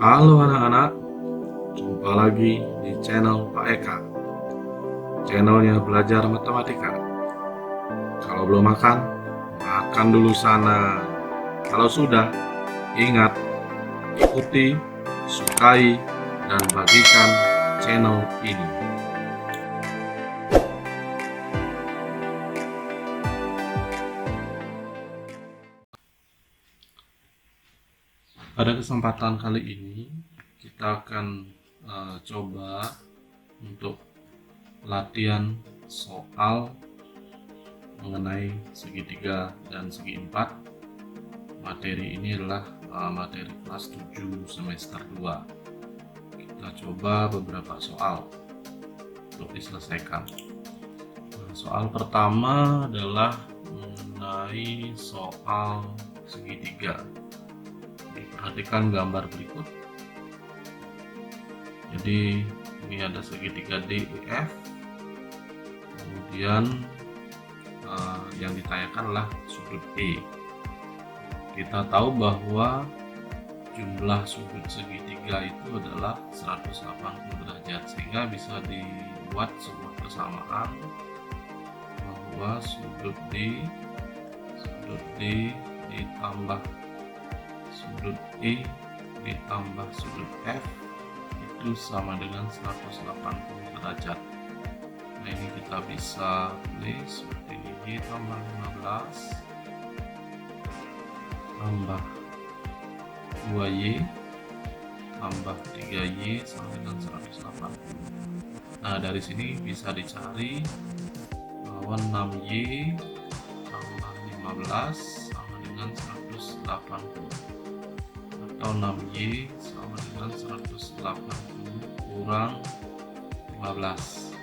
Halo anak-anak, jumpa lagi di channel Pak Eka, channelnya belajar matematika. Kalau belum makan, makan dulu sana. Kalau sudah, ingat, ikuti, sukai, dan bagikan channel ini. Pada kesempatan kali ini, kita akan coba untuk latihan soal mengenai segitiga dan segi empat. Materi ini adalah materi kelas 7 semester 2. Kita coba beberapa soal untuk diselesaikan. Soal pertama adalah mengenai soal segitiga. Perhatikan gambar berikut. Jadi ini ada segitiga DEF, kemudian yang ditanyakan adalah sudut E. Kita tahu bahwa jumlah sudut segitiga itu adalah 180 derajat, sehingga bisa dibuat sebuah persamaan bahwa sudut D ditambah sudut E ditambah sudut F itu sama dengan 180 derajat. Nah, ini kita bisa tulis seperti ini: Y tambah 15 tambah 2Y tambah 3Y sama dengan 180. Nah, dari sini bisa dicari bahwa 6Y tambah 15 sama dengan 180, atau 6Y sama dengan 180 kurang 15.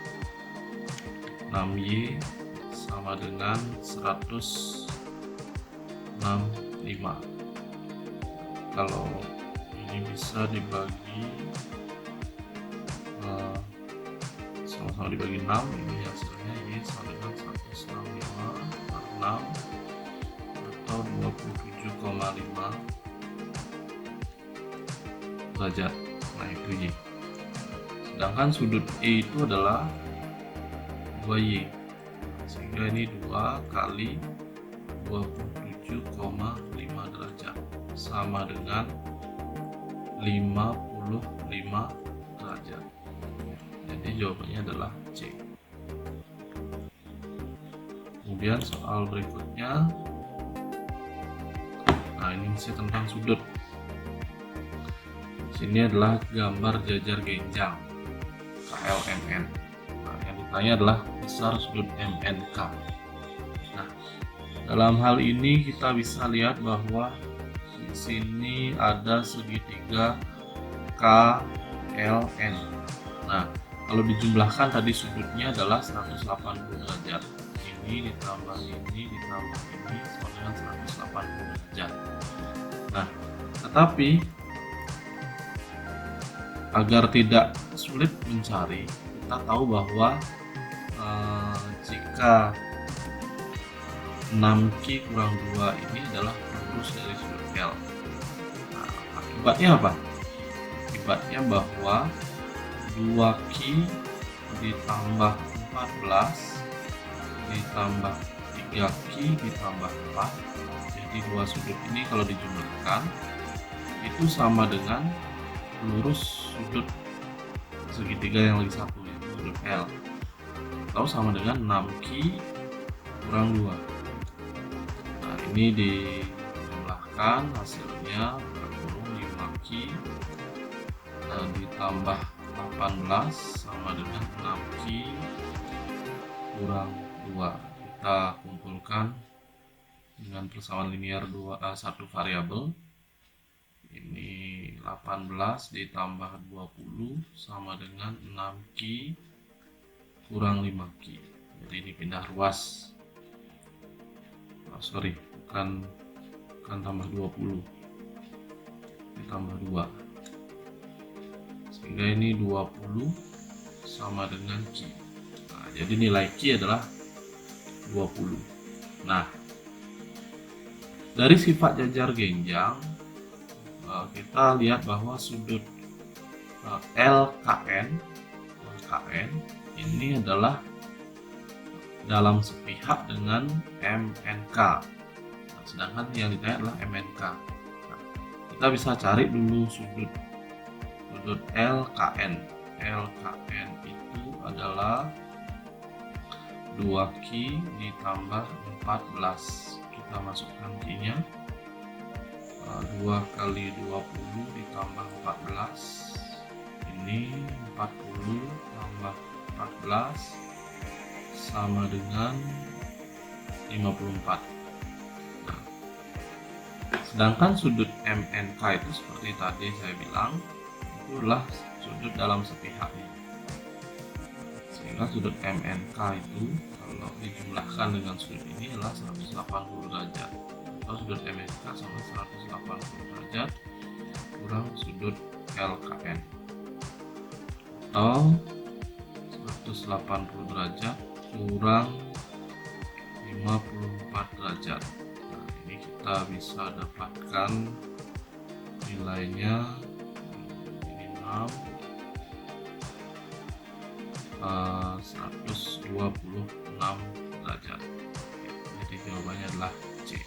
6Y sama dengan 165. Kalau ini bisa dibagi sama-sama dibagi 6, ini hasilnya Y sama dengan 165 per 6 atau 27,5 derajat. Nah, itu Y. Sedangkan sudut E itu adalah 2Y, sehingga ini 2 kali 27,5 derajat sama dengan 55 derajat. Jadi jawabannya adalah C. Kemudian soal berikutnya, nah ini masih tentang sudut. Sini adalah gambar jajar genjang KLMN. Nah, yang ditanya adalah besar sudut MNK. Nah, dalam hal ini kita bisa lihat bahwa di sini ada segitiga KLN. Nah, kalau dijumlahkan tadi sudutnya adalah 180 derajat. Ini ditambah ini sama dengan 180 derajat. Nah, tetapi agar tidak sulit mencari, kita tahu bahwa jika 6Q kurang 2 ini adalah lurus dari sudut L. Nah, akibatnya apa? Akibatnya bahwa 2Q ditambah 14 ditambah 3Q ditambah 4, jadi dua sudut ini kalau dijumlahkan itu sama dengan lurus sudut segitiga yang lagi satu, yaitu sudut L, atau sama dengan 6Q kurang 2. Nah, ini dijumlahkan hasilnya berkurang 5Q ditambah 18 sama dengan 6Q kurang 2. Kita kumpulkan dengan persamaan linear satu variabel. Ini 18 ditambah 20 sama dengan 6Q kurang 5Q. Jadi ini pindah ruas. Bukan tambah 20, ditambah 2. Sehingga ini 20 sama dengan Q. Nah, jadi nilai Q adalah 20. Nah, dari sifat jajar genjang kita lihat bahwa sudut LKN ini adalah dalam sepihak dengan MNK. Nah, sedangkan yang ditanya adalah MNK. Nah, kita bisa cari dulu sudut LKN. LKN itu adalah 2Q ditambah 14. Kita masukkan Q-nya. 2 kali 20 ditambah 14. Ini 40 tambah 14 sama dengan 54. Nah, sedangkan sudut MNK itu seperti tadi saya bilang, itulah sudut dalam sepihaknya. Sehingga sudut MNK itu kalau dijumlahkan dengan sudut ini adalah 180 derajat. Atau sudut MNK sama 180 derajat kurang sudut LKN. Atau 180 derajat kurang 54 derajat. Nah, ini kita bisa dapatkan nilainya ini 126 derajat. Jadi jawabannya adalah C.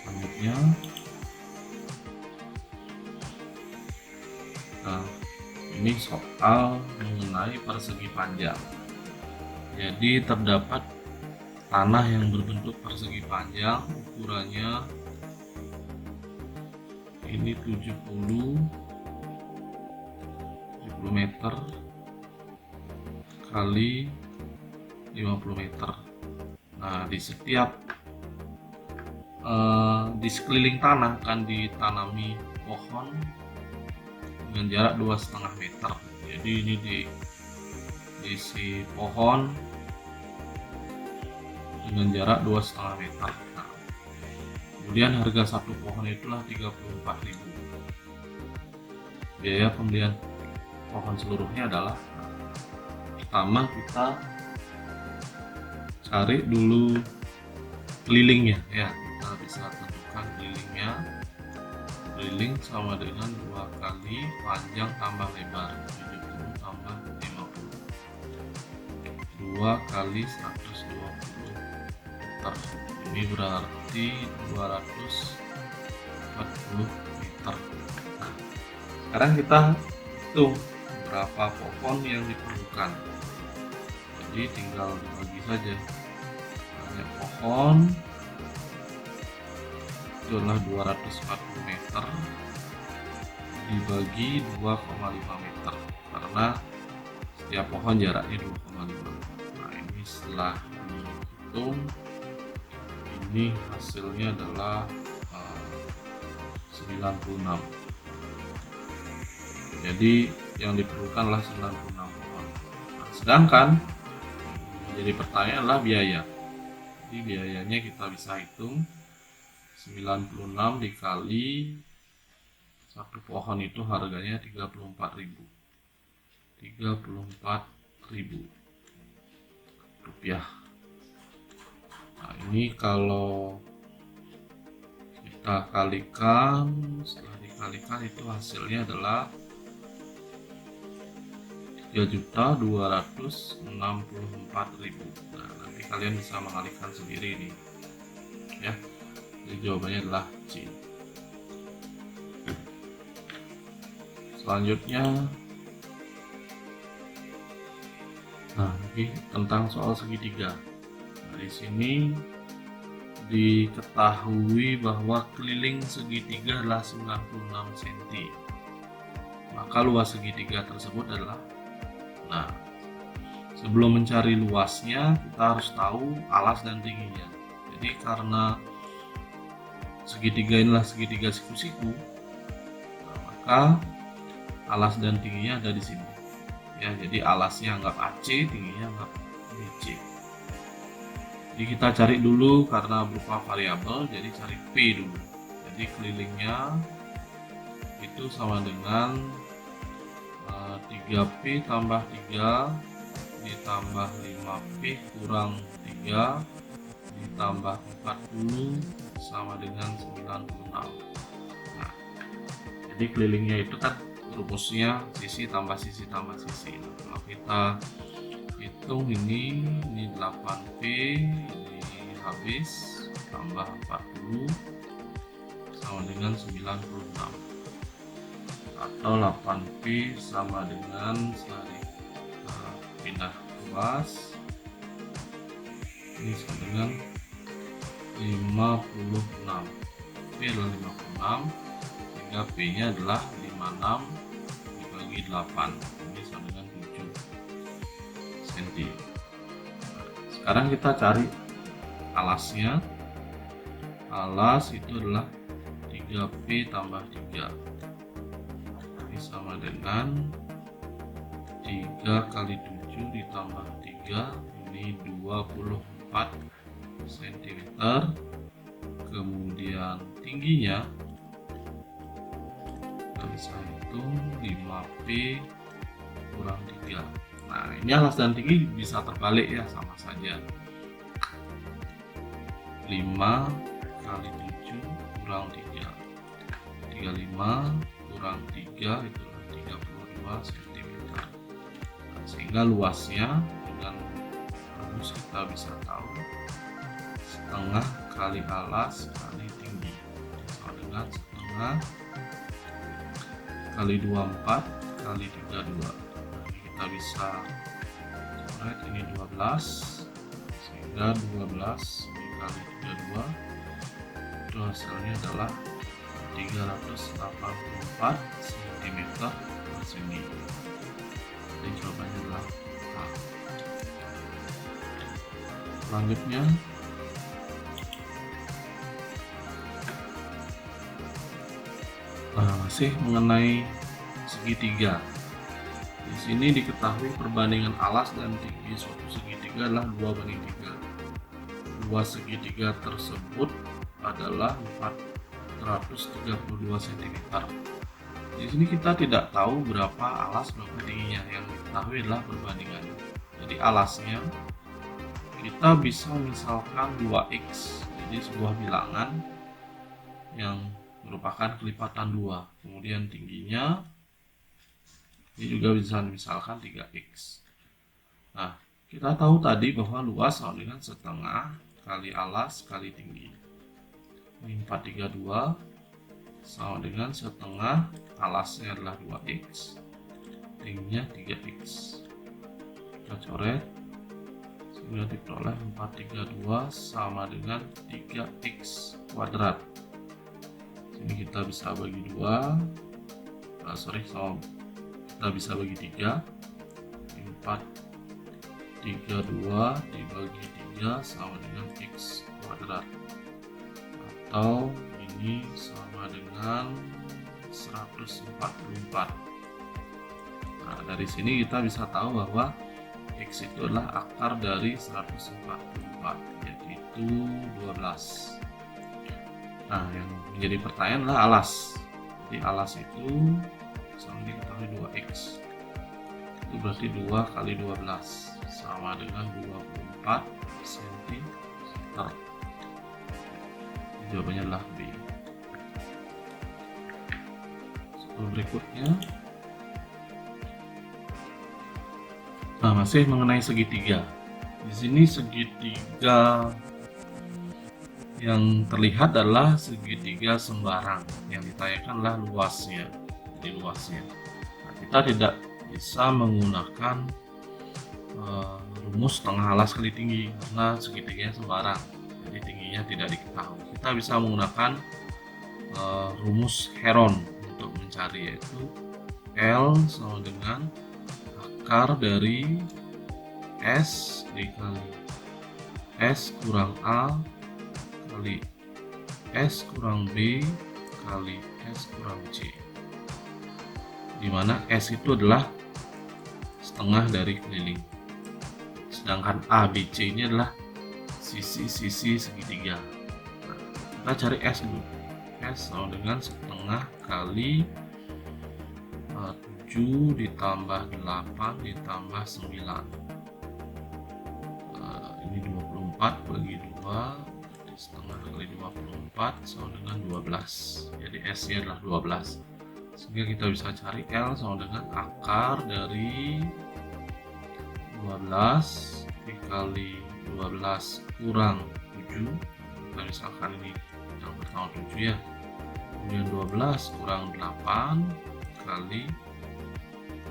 Selanjutnya, nah ini soal mengenai persegi panjang. Jadi terdapat tanah yang berbentuk persegi panjang, ukurannya ini 70 meter kali 50 meter. Nah, di setiap di sekeliling tanah akan ditanami pohon dengan jarak 2,5 meter. Jadi ini diisi pohon dengan jarak 2,5 meter. Nah, kemudian harga satu pohon itulah 34.000. Biaya pembelian pohon seluruhnya adalah, pertama kita cari dulu kelilingnya ya. Kita bisa tentukan kelilingnya. Keliling sama dengan 2 kali panjang tambah lebar, 70 tambah 50. 2 kali 120 meter. Ini berarti 240 meter. Nah, sekarang kita hitung berapa pohon yang diperlukan. Jadi tinggal dibagi saja. Banyak pohon itu adalah 240 meter dibagi 2,5 meter, karena setiap pohon jaraknya 2,5. Nah, ini setelah dihitung, ini hasilnya adalah 96. Jadi yang diperlukan adalah 96 pohon. Nah, sedangkan jadi pertanyaan adalah biaya. Jadi biayanya kita bisa hitung 96 dikali satu pohon itu harganya 34.000. 34.000 rupiah. Nah, ini kalau kita kalikan, setelah dikalikan itu hasilnya adalah 3.264.000. Nah, nanti kalian bisa mengalikan sendiri nih ya. Jadi jawabannya adalah C. Selanjutnya, nah ini tentang soal segitiga. Nah, di sini diketahui bahwa keliling segitiga adalah 96 cm. Maka luas segitiga tersebut adalah, nah sebelum mencari luasnya kita harus tahu alas dan tingginya. Jadi karena segitiga inilah segitiga siku-siku, nah, maka alas dan tingginya ada di sini ya. Jadi alasnya anggap AC, tingginya anggap BC. Jadi kita cari dulu karena berupa variabel, jadi cari P dulu. Jadi kelilingnya itu sama dengan 3P tambah 3 ditambah 5P kurang 3 ditambah 40 sama dengan 96. Nah, jadi kelilingnya itu kan rumusnya sisi tambah sisi tambah sisi. Kalau kita hitung ini 8P, ini habis tambah 40 sama dengan 96, atau 8P sama dengan pindah luas ini sama dengan 56. P adalah 56 sehingga P nya adalah 56 dibagi 8, ini sama dengan 7 cm. Sekarang kita cari alasnya. Alas itu adalah 3P tambah 3, ini sama dengan 3 kali 7 ditambah 3, ini 24 cm. Kemudian tingginya kita bisa hitung 5P kurang 3. Nah, ini alas dan tinggi bisa terbalik ya, sama saja. 5 kali 7 kurang 3, 35 kurang 3 itulah 32 cm. Nah, sehingga luasnya dengan rumus kita bisa tahu setengah kali alas kali tinggi sama dengan setengah kali 24 kali 32. Kita bisa coret ini 12, sehingga 12 dikali 32 itu hasilnya adalah 384 cm persegi. Jadi jawabannya adalah A. Selanjutnya masih mengenai segitiga. Di sini diketahui perbandingan alas dan tinggi suatu segitiga adalah 2:3. Luas segitiga tersebut adalah 432 cm. Di sini kita tidak tahu berapa alas berapa tingginya, yang diketahui adalah perbandingannya. Jadi alasnya kita bisa misalkan 2x, jadi sebuah bilangan yang merupakan kelipatan 2. Kemudian tingginya ini juga bisa misalkan 3x. Nah, kita tahu tadi bahwa luas sama dengan setengah kali alas kali tinggi. Ini 432 sama dengan setengah, alasnya adalah 2x, tingginya 3x. Kita coret sehingga diperoleh 432 sama dengan 3x kuadrat. Sini kita bisa bagi 2, kita bisa bagi 3. 432 dibagi 3 sama dengan x kuadrat, atau ini sama dengan 144. Nah, dari sini kita bisa tahu bahwa x itu adalah akar dari 144, yaitu 12. Nah, yang menjadi pertanyaan adalah alas. Jadi alas itu sama diketahui 2x. Itu berarti 2 kali 12 sama dengan 24 cm. Jawabannya adalah B. Soal berikutnya, masih mengenai segitiga. Di sini segitiga yang terlihat adalah segitiga sembarang. Yang ditanyakan adalah luasnya. Jadi luasnya. Nah, kita tidak bisa menggunakan rumus setengah alas kali tinggi karena segitiganya sembarang. Jadi tingginya tidak diketahui. Kita bisa menggunakan rumus Heron untuk mencari, yaitu L sama dengan akar dari S dikali S kurang A kali S kurang B kali S kurang C, dimana S itu adalah setengah dari keliling, sedangkan A, B, C ini adalah sisi-sisi segitiga. Nah, kita cari S dulu. S sama dengan setengah kali 7 ditambah 8 ditambah 9. Ini 24 bagi 2, setengah kali 24 sama dengan 12. Jadi S nya adalah 12, sehingga kita bisa cari L sama dengan akar dari 12 dikali 12 kurang 7. Kita misalkan ini yang pertama 7 ya, kemudian 12 kurang 8 kali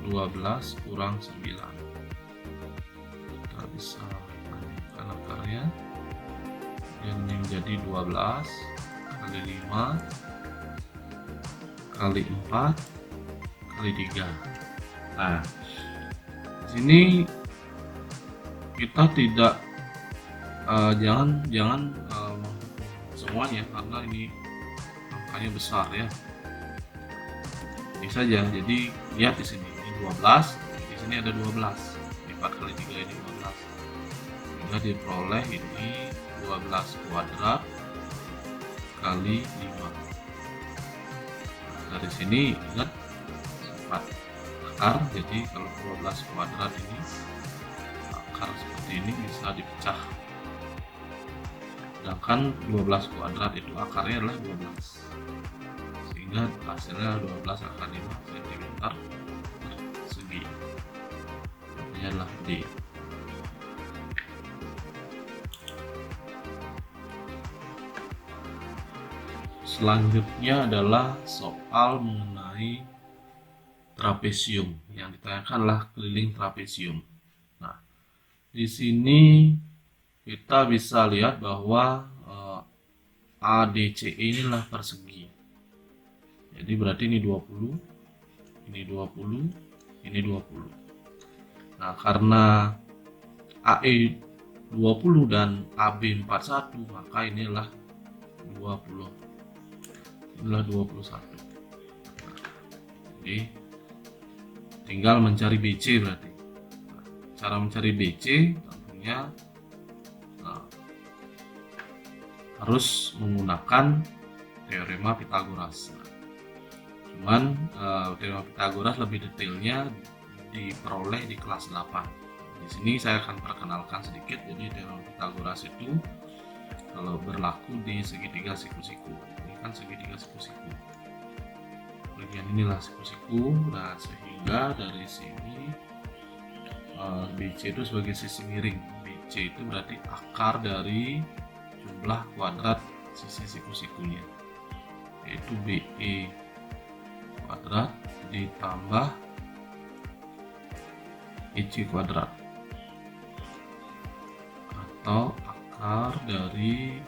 12 kurang 9. Kita bisa tambahkan akarnya, dan ini menjadi 12 kali 5 kali 4 kali 3. Nah, di sini kita tidak jangan semuanya, karena ini angkanya besar ya. Ini saja. Jadi lihat di sini ini 12, di sini ada 12. 4 kali 3 ini 12. Sehingga diperoleh ini 12 kuadrat kali 5. Dari sini ingat sifat akar, jadi kalau 12 kuadrat ini akar seperti ini bisa dipecah, sedangkan 12 kuadrat itu akarnya adalah 12, sehingga hasilnya 12 akar 5 cm persegi. Ini adalah D. Selanjutnya adalah soal mengenai trapesium. Yang ditanyakan adalah keliling trapesium. Nah, di sini kita bisa lihat bahwa ADCE inilah persegi. Jadi berarti ini 20, ini 20, ini 20. Nah, karena AE 20 dan AB 41, maka inilah 20. Inilah 21. Jadi tinggal mencari BC berarti. Cara mencari BC tentunya harus menggunakan teorema Pythagoras. Cuman teorema Pythagoras lebih detailnya diperoleh di kelas 8. Di sini saya akan perkenalkan sedikit. Jadi teorema Pythagoras itu kalau berlaku di segitiga siku-siku. Ini kan segitiga siku-siku. Bagian inilah siku-siku. Nah, sehingga dari sini BC itu sebagai sisi miring. BC itu berarti akar dari jumlah kuadrat sisi siku-sikunya, yaitu BE kuadrat ditambah EC kuadrat, atau akar dari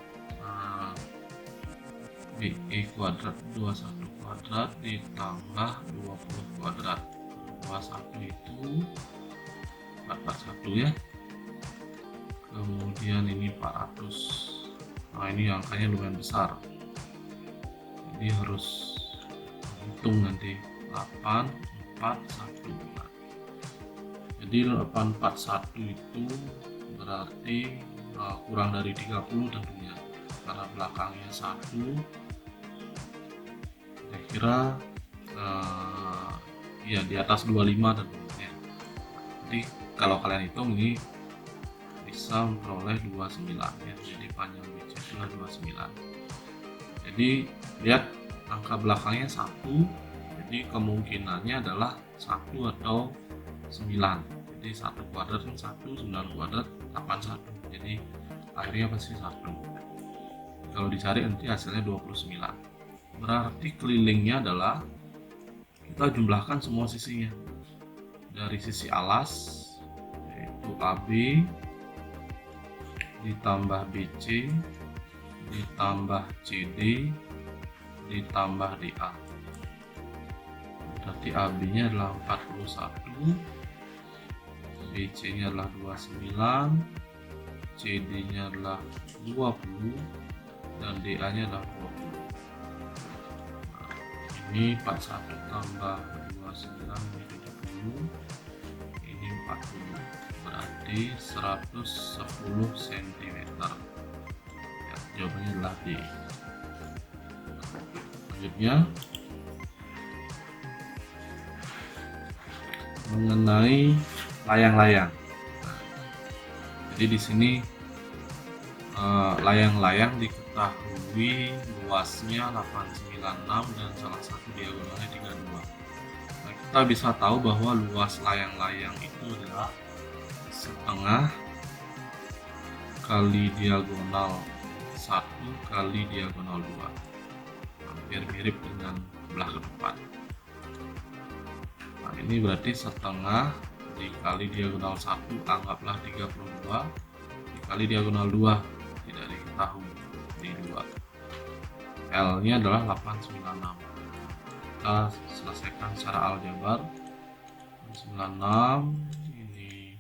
BE kuadrat 21 kuadrat ditambah 20 kuadrat. 21 itu 441 ya, kemudian ini 400. Nah, ini angkanya lumayan besar, jadi harus hitung nanti 841. Jadi 841 itu berarti kurang dari 30 tentunya, karena belakangnya 1. Saya kira ya di atas 25 tentunya. Jadi kalau kalian hitung ini bisa memperoleh 29 ya. Jadi panjang BC itulah 29. Jadi lihat angka belakangnya 1, jadi kemungkinannya adalah 1 atau 9. Jadi 1 kuadrat 1, 9 kuadrat 81. Jadi akhirnya pasti 1. Kalau dicari nanti hasilnya 29. Berarti kelilingnya adalah kita jumlahkan semua sisinya. Dari sisi alas yaitu AB ditambah BC ditambah CD ditambah DA. Berarti AB nya adalah 41, BC nya adalah 29, CD nya adalah 20, dan DA nya adalah 20. Nah, ini 41 tambah 29 ini 70, ini 40, berarti 110 cm. Ya, jawabannya adalah D. Selanjutnya mengenai layang-layang. Nah, jadi di sini layang-layang diketahui luasnya 896 dan salah satu diagonalnya 32. Nah, kita bisa tahu bahwa luas layang-layang itu adalah setengah kali diagonal 1 kali diagonal 2, hampir mirip dengan belah ke depan. Nah, ini berarti setengah dikali diagonal 1, anggaplah 32, dikali diagonal 2, tidak diketahui di 2. L nya adalah 896. Kita selesaikan secara aljabar. 96 ini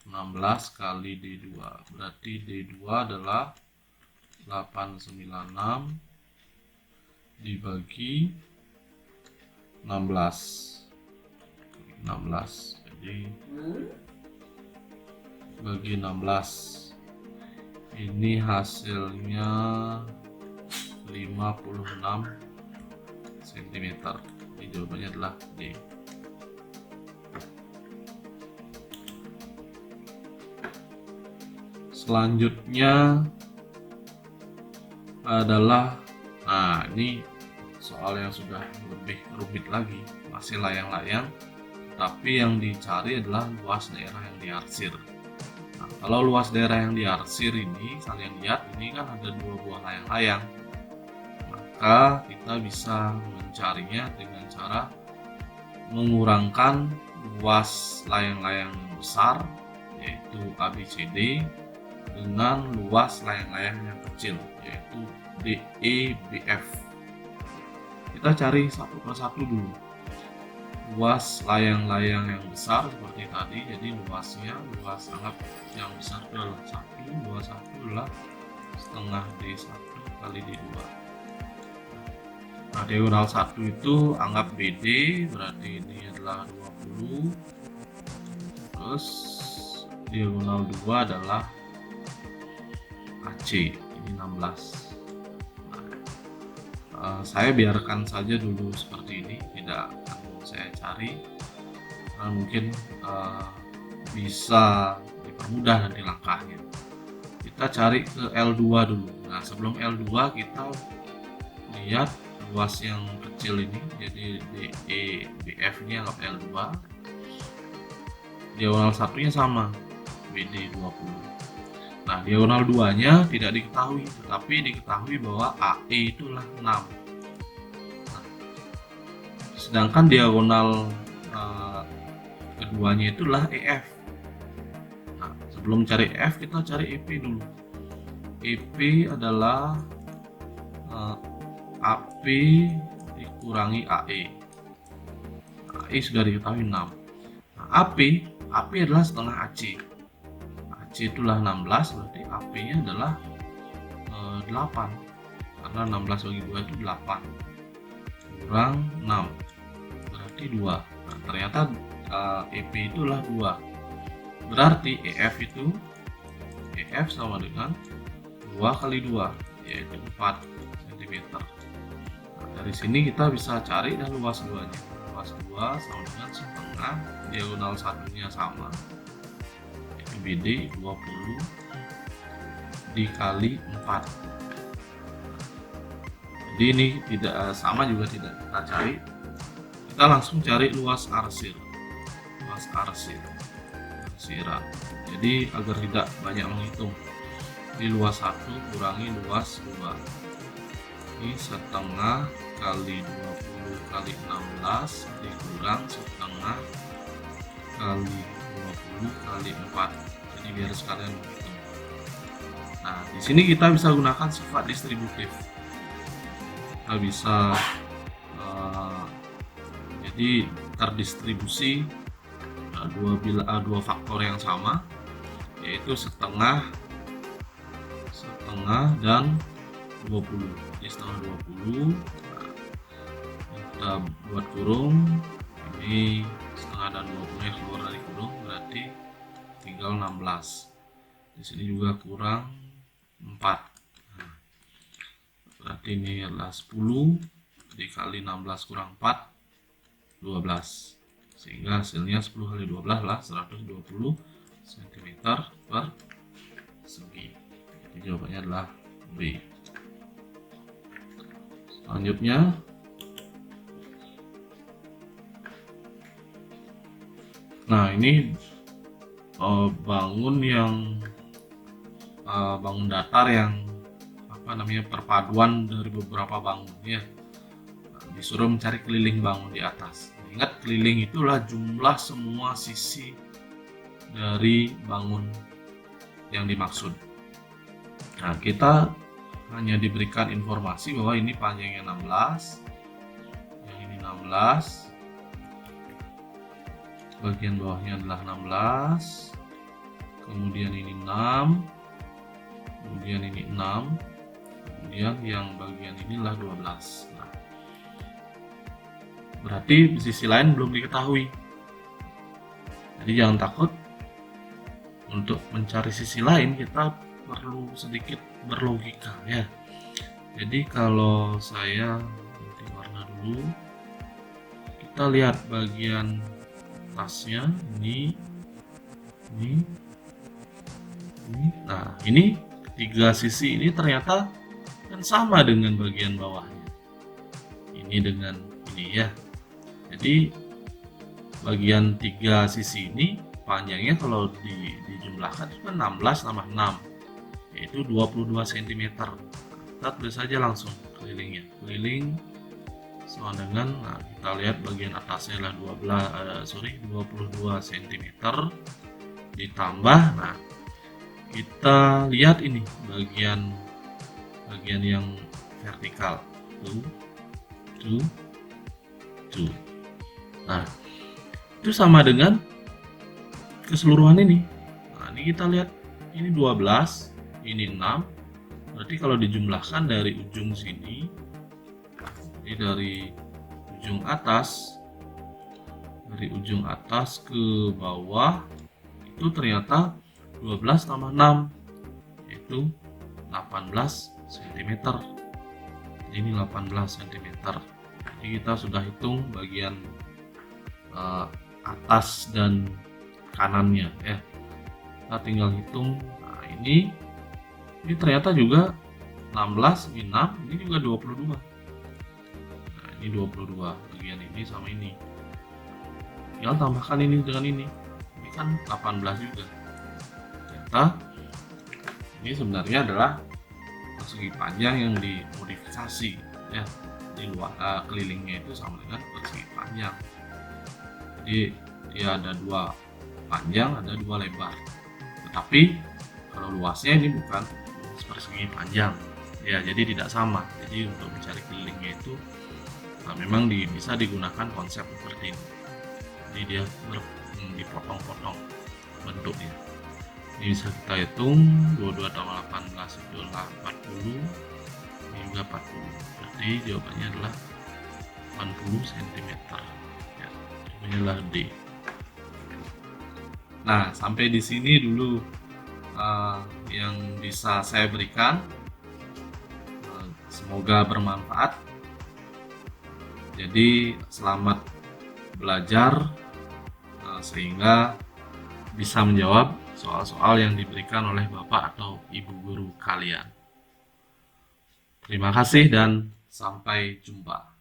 16 kali D2, berarti D2 adalah 896 dibagi 16, jadi bagi 16 ini hasilnya 56 cm. Ini jawabannya adalah D. Selanjutnya adalah, nah ini soal yang sudah lebih rumit lagi, masih layang-layang, tapi yang dicari adalah luas daerah yang diarsir. Nah, kalau luas daerah yang diarsir ini, kalian lihat ini kan ada 2 buah layang-layang, maka kita bisa mencarinya dengan cara mengurangkan luas layang-layang besar yaitu ABCD dengan luas layang-layang yang kecil yaitu DEBF. Kita cari satu persatu dulu. Luas layang-layang yang besar seperti tadi, jadi luas anggap yang besar itu adalah 1, luas 1 adalah setengah D1 kali D2. Nah, diagonal 1 itu anggap BD, berarti ini adalah 20. Terus diagonal 2 adalah AC, ini 16. Saya biarkan saja dulu seperti ini, tidak akan saya cari, mungkin bisa dipermudah nanti langkahnya. Kita cari ke L2 dulu. Nah, sebelum L2 kita lihat luas yang kecil ini, jadi DEBF ini anggap L2, diagonal satunya sama BD 20. Nah, diagonal 2 nya tidak diketahui, tetapi diketahui bahwa AE itulah 6. Nah, sedangkan diagonal keduanya itulah EF. Nah, sebelum cari EF kita cari EP dulu. EP adalah AP dikurangi AE. AE sudah diketahui 6. Nah, AP adalah setengah AC. AC itulah 16, berarti AP-nya adalah 8. Karena 16 bagi 2 itu 8. Kurang 6. Berarti 2. Nah, ternyata EP itulah 2. Berarti EF sama dengan 2 kali 2, yaitu 4 cm. Nah, dari sini kita bisa cari dan luas 2-nya. Luas 2 sama dengan setengah, diagonal satunya sama, yaitu BD 20 dikali 4. Jadi ini tidak sama, juga tidak kita cari. Kita langsung cari luas arsiran. Jadi agar tidak banyak menghitung, di luas 1 kurangi luas 2, ini setengah kali 20 kali 16 dikurang setengah kali 20 kali 4. Jadi biar sekalian menghitung. Nah, di sini kita bisa gunakan sifat distributif. Kita bisa jadi terdistribusi dua faktor yang sama, yaitu setengah dan 20. Jadi setengah 20, nah, kita buat kurung, ini setengah dan 20 nya keluar dari kurung, berarti tinggal 16. Di sini juga kurang 4. Nah, berarti ini adalah 10 dikali 16 kurang 4, 12. Sehingga hasilnya 10 kali 12 lah 120 cm per segi. jawabannya adalah B. Selanjutnya, nah ini bangun datar yang perpaduan dari beberapa bangun ya. Disuruh mencari keliling bangun di atas. Ingat, keliling itulah jumlah semua sisi dari bangun yang dimaksud. Nah, kita hanya diberikan informasi bahwa ini panjangnya 16, yang ini 16, bagian bawahnya adalah 16, kemudian ini 6, kemudian ini 6, kemudian yang bagian inilah 12. Nah, berarti di sisi lain belum diketahui. Jadi jangan takut, untuk mencari sisi lain kita perlu sedikit berlogika ya. Jadi kalau saya ganti warna dulu, kita lihat bagian atasnya ini. Nah, ini tiga sisi ini ternyata kan sama dengan bagian bawahnya. Ini dengan ini ya. Jadi bagian tiga sisi ini panjangnya kalau dijumlahkan itu kan 16 tambah 6, yaitu 22 cm. Kita tulis saja langsung kelilingnya. Keliling sama dengan, nah kita lihat bagian atasnya adalah 22 cm ditambah, nah kita lihat ini bagian yang vertikal tuh. Nah, itu sama dengan keseluruhan ini. Nah, ini kita lihat ini 12, ini 6. Berarti kalau dijumlahkan dari ujung sini, jadi dari ujung atas ke bawah itu ternyata 12 tambah 6, yaitu 18 cm. Ini 18 cm. Jadi kita sudah hitung bagian atas dan kanannya ya. Kita tinggal hitung. Nah, ini ternyata juga 16, ini 6, ini juga 22. Nah, ini 22 bagian ini sama ini. Tinggal tambahkan ini dengan ini. Ini kan 18 juga. Ternyata ini sebenarnya adalah persegi panjang yang dimodifikasi ya. Di luar kelilingnya itu sama dengan persegi panjang. Jadi dia ada dua panjang, ada dua lebar. Tetapi kalau luasnya ini bukan persegi panjang ya, jadi tidak sama. Jadi untuk mencari kelilingnya itu memang bisa digunakan konsep seperti ini. Jadi dia dipotong-potong bentuknya. Ini bisa kita hitung 22 tambah 18 itu adalah 40, ini juga 40. Berarti jawabannya adalah 80 cm ya. Jawabannya adalah D. Nah, sampai di sini dulu yang bisa saya berikan. Semoga bermanfaat. Jadi selamat belajar sehingga bisa menjawab soal-soal yang diberikan oleh Bapak atau Ibu guru kalian. Terima kasih dan sampai jumpa.